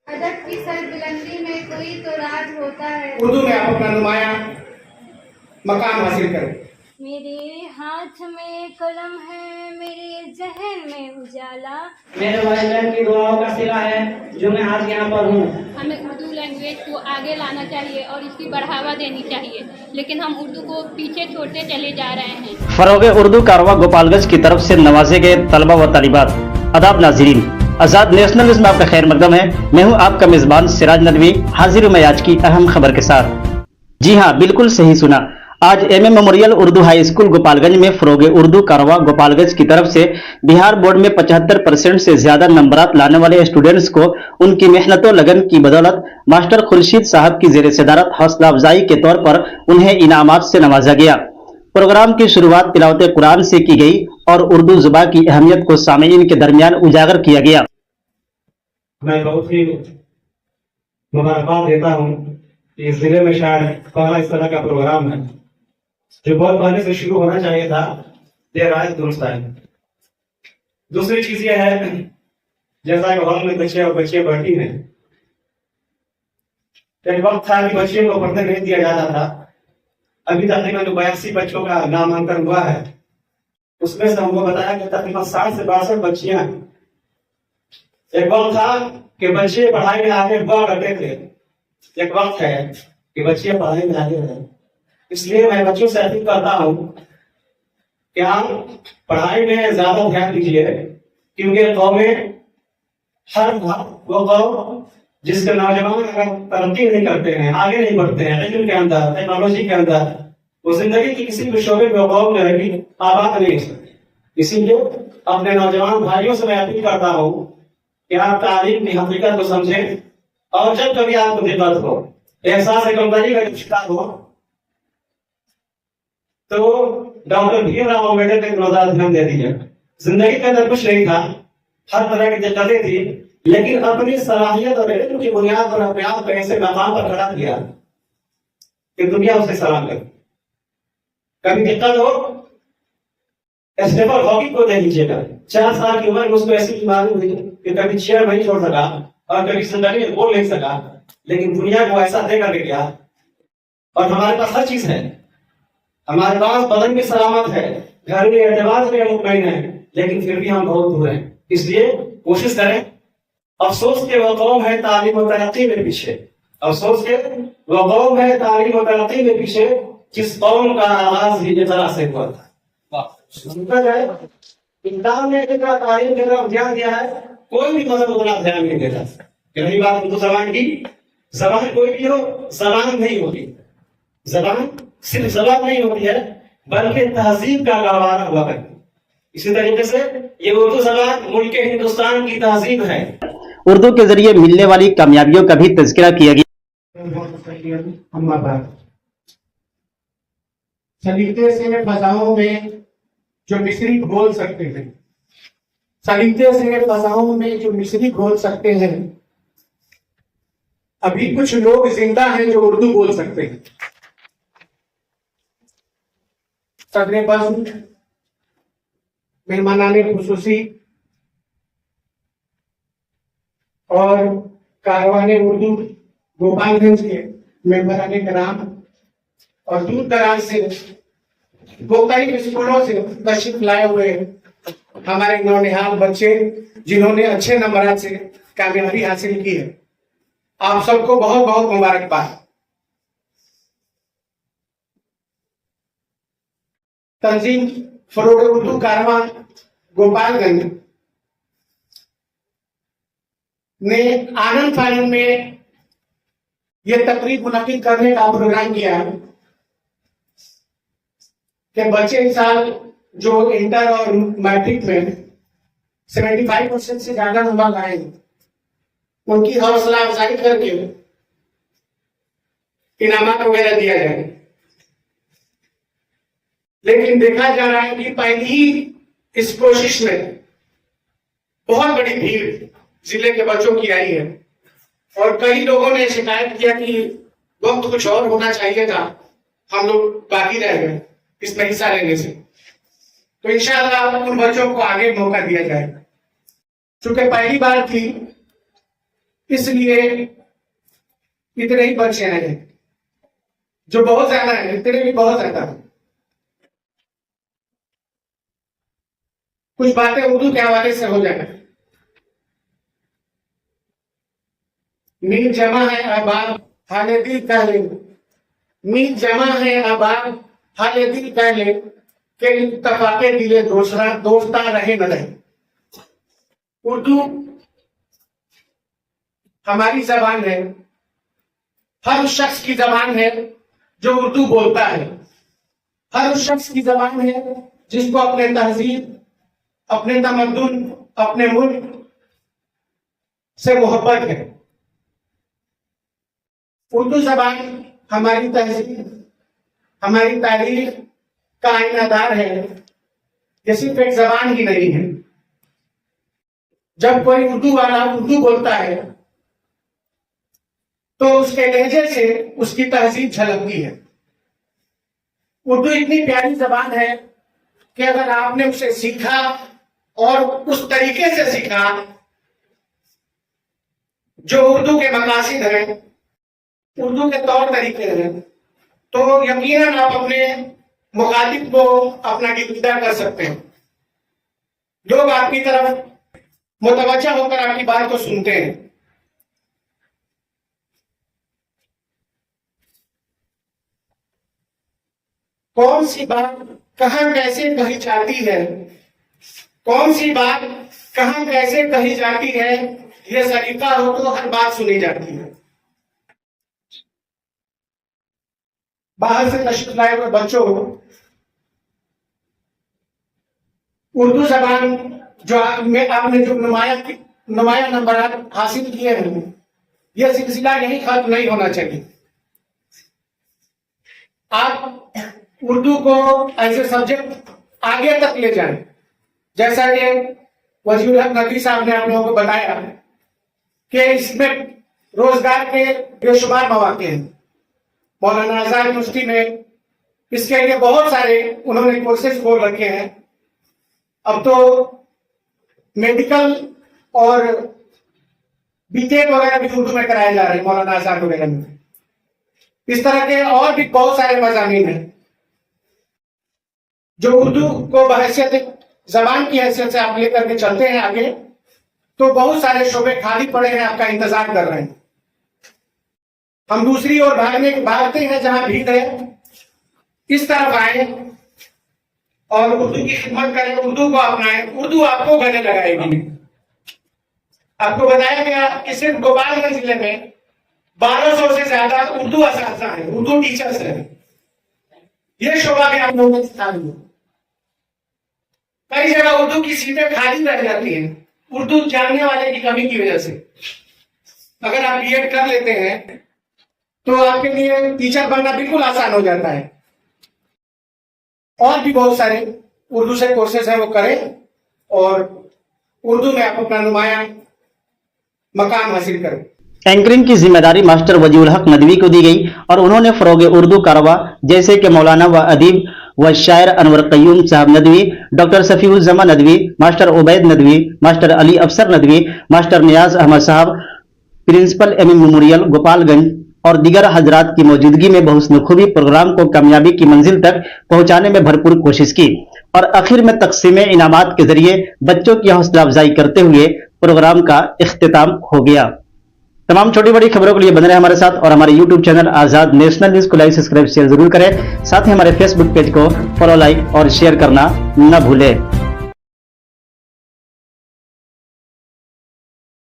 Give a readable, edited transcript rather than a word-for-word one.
ادب کی سربلندی میں کوئی تو راز ہوتا ہے. اردو میں آپ اپنا نمایاں مقام حاصل کریں. میرے ہاتھ میں قلم ہے، میرے ذہن میں اجالا. میرے والدین کی دعاؤں کا صلہ ہے جو میں آج یہاں پر ہوں. ہمیں اردو لینگویج کو آگے لانا چاہیے اور اس کی بڑھاوا دینی چاہیے، لیکن ہم اردو کو پیچھے چھوڑتے چلے جا رہے ہیں. فروغ اردو کارواں گوپال گنج کی طرف سے نوازے گئے طلبہ و طالبات. آداب ناظرین، آزاد نیشنل نیوز میں آپ کا خیر مقدم ہے. میں ہوں آپ کا میزبان سراج ندوی، حاضر ہوں میں آج کی اہم خبر کے ساتھ. جی ہاں، بالکل صحیح سنا. آج M A memorial Urdu high school Gopalganj میں فروغ اردو کارواں گوپال گنج کی طرف سے بہار بورڈ میں 75% سے زیادہ نمبرات لانے والے اسٹوڈنٹس کو ان کی محنت و لگن کی بدولت ماسٹر خورشید صاحب کی زیر صدارت حوصلہ افزائی کے طور پر انہیں انعامات سے نوازا گیا. پروگرام کی شروعات تلاوت قرآن سے کی گئی اور اردو زبان کی اہمیت کو سامعین کے درمیان اجاگر کیا گیا. میں بہت ہی مبارکباد دیتا ہوں کہ اس ضلع میں شاید پہلا اس طرح کا پروگرام ہے جو بہت پہلے سے شروع ہونا چاہیے تھا. دیر آئے درست آئے. دوسری چیز یہ ہے، جیسا کہ ہال میں بچے اور بچے پڑھتی ہیں، ایک وقت تھا کہ بچیوں کو پڑھنے نہیں دیا جاتا تھا. ابھی تقریباً 82 بچوں کا نامنکن ہوا ہے. اس میں سے ہم کو بتایا کہ تقریباً 60 سے 62 بچیاں ہیں. ایک وقت تھا کہ بچے پڑھائی میں آگے ہوا کرتے تھے، ایک وقت ہے کہ بچے پڑھائی میں آگے ہیں. اس لیے میں بچوں سے اپیل کرتا ہوں کہ آپ پڑھائی میں زیادہ دھیان دیجیے، کیونکہ قومیں ہر وہ قوم جس کے نوجوان اگر ترقی نہیں کرتے ہیں، آگے نہیں بڑھتے ہیں علم کے اندر، ٹیکنالوجی کے اندر، وہ زندگی کی کسی بھی شعبے میں قوم جو ہے آباد نہیں ہو سکتی. اسی لیے اپنے نوجوان بھائیوں سے میں اپیل کرتا ہوں کہ آپ تعلیم کی حقیقت کو سمجھیں، اور جب کبھی آپ کو دقت ہو، احساس کمتری کا شکار ہو، تو ڈاکٹر بھیم راؤ امبیڈکر کے روزانہ دھیان دے دیجیے. زندگی کے اندر کچھ نہیں تھا، ہر طرح کی دقتیں تھی، لیکن اپنی صلاحیت اور علم کی بنیاد پر اپنے آپ کو ایسے مقام پر کھڑا کیا کہ دنیا اسے سلام کرے. کبھی دقت ہو، اسٹیفن ہاکنگ کو دے لیجیے گا. 4 سال کی عمر میں اس کو ایسی بیماری ہوئی کہ کبھی چیئر نہیں چھوڑ سکا اور کبھی زندگی میں بول نہیں سکا، لیکن دنیا کو ایسا دے کر کے گیا. اور ہمارے پاس ہر چیز ہے، ہمارے پاس بدن بھی سلامت ہے، گھر میں اعتبار سے مطمئن ہے، لیکن پھر بھی ہم بہت دور ہیں. اس لیے کوشش کریں. افسوس کے وہ قوم ہے تعلیم و ترقی میں پیچھے، افسوس کے وہ قوم ہے تعلیم و ترقی میں پیچھے جس قوم کا آغاز ہی اس طرح سے ہوا تھا. انسان نے جتنا تعلیم کی طرف دھیان دیا ہے، کوئی بھی مذہب اتنا دھیان نہیں دیتا. کہ رہی بات اردو زبان کی، زبان کوئی بھی ہو زبان نہیں ہوتی. زبان صرف زبان نہیں ہوتی ہے بلکہ تہذیب کا گہوارہ ہوا کرتی. اسی طریقے سے یہ اردو زبان ملک ہندوستان کی تہذیب ہے. اردو کے ذریعے ملنے والی کامیابیوں کا بھی تذکرہ کیا گیا. سلیقے سے فضاؤں میں جو مصری گھول سکتے ہیں، سلیقے سے فضاؤں میں جو مصری گھول سکتے ہیں، ابھی کچھ لوگ زندہ ہیں جو اردو بول سکتے ہیں. صدر بزم، مہمانان خصوصی اور کاروان اردو گوپال گنج کے ممبران کرام اور دور دراز سے مختلف اسکولوں سے تشریف لائے ہوئے ہمارے نونہال بچے جنہوں نے اچھے نمبرات سے کامیابی حاصل کی ہے، آپ سب کو بہت بہت مبارکباد. تنظیم فروغ اردو کارواں گوپال گنج نے آنند فائنل میں یہ تقریب منعقد کرنے کا پروگرام کیا کہ بچے اس سال جو انٹر اور میٹرک میں 75% سے زیادہ نمبر لائے ہیں، ان کی حوصلہ افزائی کر کے انعامات وغیرہ دیا جائے. لیکن دیکھا جا رہا ہے کہ پہلی ہی اس کوشش میں بہت بڑی بھیڑ ضلع کے بچوں کی آئی ہے، اور کئی لوگوں نے شکایت کیا کہ وقت کچھ اور ہونا چاہیے تھا، ہم لوگ باقی رہ گئے اس میں حصہ لینے سے. تو انشاءاللہ ان بچوں کو آگے موقع دیا جائے. چونکہ پہلی بار تھی اس لیے اتنے ہی بچے ہیں جو بہت زیادہ ہیں، اتنے بھی بہت زیادہ ہیں. کچھ باتیں اردو کے حوالے سے ہو جائیں. مین جمع ہے آباد حال دل کہہ لے، مین جمع ہے آباد حال دل کہہ لے کہ اتفاق دل دوستہ رہے نہ رہے. اردو ہماری زبان ہے، ہر اس شخص کی زبان ہے جو اردو بولتا ہے، ہر اس شخص کی زبان ہے جس کو اپنے تہذیب، اپنے تمدن، اپنے ملک سے محبت ہے. اردو زبان ہماری تہذیب، ہماری تاریخ کا آئینہ دار ہے. یہ صرف ایک زبان ہی نہیں ہے. جب کوئی اردو والا اردو بولتا ہے تو اس کے لہجے سے اس کی تہذیب جھلکتی ہے. اردو اتنی پیاری زبان ہے کہ اگر آپ نے اسے سیکھا اور اس طریقے سے سیکھا جو اردو کے مقاصد ہیں، اردو کے طور طریقے ہیں، تو یقیناً آپ اپنے مخاطب کو اپنا گرفتار کر سکتے ہیں. لوگ آپ کی طرف متوجہ ہو کر آپ کی بات کو سنتے ہیں. کون سی بات کہاں کیسے کہی جاتی ہے، کون سی بات کہاں کیسے کہی جاتی ہے، یہ سلیقہ ہو تو ہر بات سنی جاتی ہے. باہر سے تشریف لائے ہوئے بچوں، اردو زبان جو آپ نے جو نمایاں نمبرات حاصل کیے ہیں، یہ سلسلہ یہی ختم نہیں ہونا چاہیے. آپ اردو کو ایسے سبجیکٹ آگے تک لے جائیں. جیسا کہ وزیر الحق ندوی صاحب نے آپ لوگوں کو بتایا کہ اس میں روزگار کے بے شمار مواقع ہیں. مولانا آزاد یونیورسٹی میں اس کے لیے بہت سارے انہوں نے کورسز کھول رکھے ہیں. اب تو میڈیکل اور بی ٹیک وغیرہ بھی اردو میں کرائے جا رہے ہیں مولانا آزاد وغیرہ میں. اس طرح کے اور بھی بہت سارے مضامین ہیں جو اردو کو بحیثیت زبان کی حیثیت سے آپ لے کر کے چلتے ہیں آگے، تو بہت سارے شعبے خالی پڑے ہیں، آپ کا انتظار کر رہے ہیں. ہم دوسری اور بھاگتے ہیں جہاں بھیڑ ہے. اس طرف آئیں اور اردو کی خدمت کریں، اردو کو اپنائیں. اردو آپ کو گلے لگائے گی. آپ کو بتایا گیا کہ صرف گوپال گنج ضلع میں 1200 سے زیادہ اردو اساتذہ ہیں، اردو ٹیچرز ہیں. یہ شعبہ بھی آپ لوگوں نے سکھا دیا. کئی جگہ اردو کی سیٹیں خالی رہ جاتی ہیں اردو جاننے والے کی کمی کی وجہ سے. اگر آپ بی ایڈ کر لیتے ہیں تو آپ کے لیے ٹیچر بننا بالکل آسان ہو جاتا ہے. اور بھی بہت سارے اردو سے کورسز ہیں، وہ کریں اور اردو میں آپ اپنا نمایاں مقام حاصل کریں. اینکرنگ کی ذمہ داری ماسٹر وجیہ الحق ندوی کو دی گئی اور انہوں نے فروغ اردو کاررواں جیسے کہ مولانا و ادیب و شاعر انور قیوم صاحب ندوی، ڈاکٹر صفی الزماں ندوی، ماسٹر عبید ندوی، ماسٹر علی افسر ندوی، ماسٹر نیاز احمد صاحب، پرنسپل ایم میموریل گوپال گنج اور دیگر حضرات کی موجودگی میں بحسن خوبی پروگرام کو کامیابی کی منزل تک پہنچانے میں بھرپور کوشش کی اور آخر میں تقسیم انعامات کے ذریعے بچوں کی حوصلہ افزائی کرتے ہوئے پروگرام کا اختتام ہو گیا. تمام چھوٹی بڑی خبروں کے لیے بنے رہے ہمارے ساتھ اور ہمارے یوٹیوب چینل آزاد نیشنل نیوز کو لائک سبسکرائب شیئر ضرور کریں. ساتھ ہی ہمارے فیس بک پیج کو فالو، لائک اور شیئر کرنا نہ بھولیں.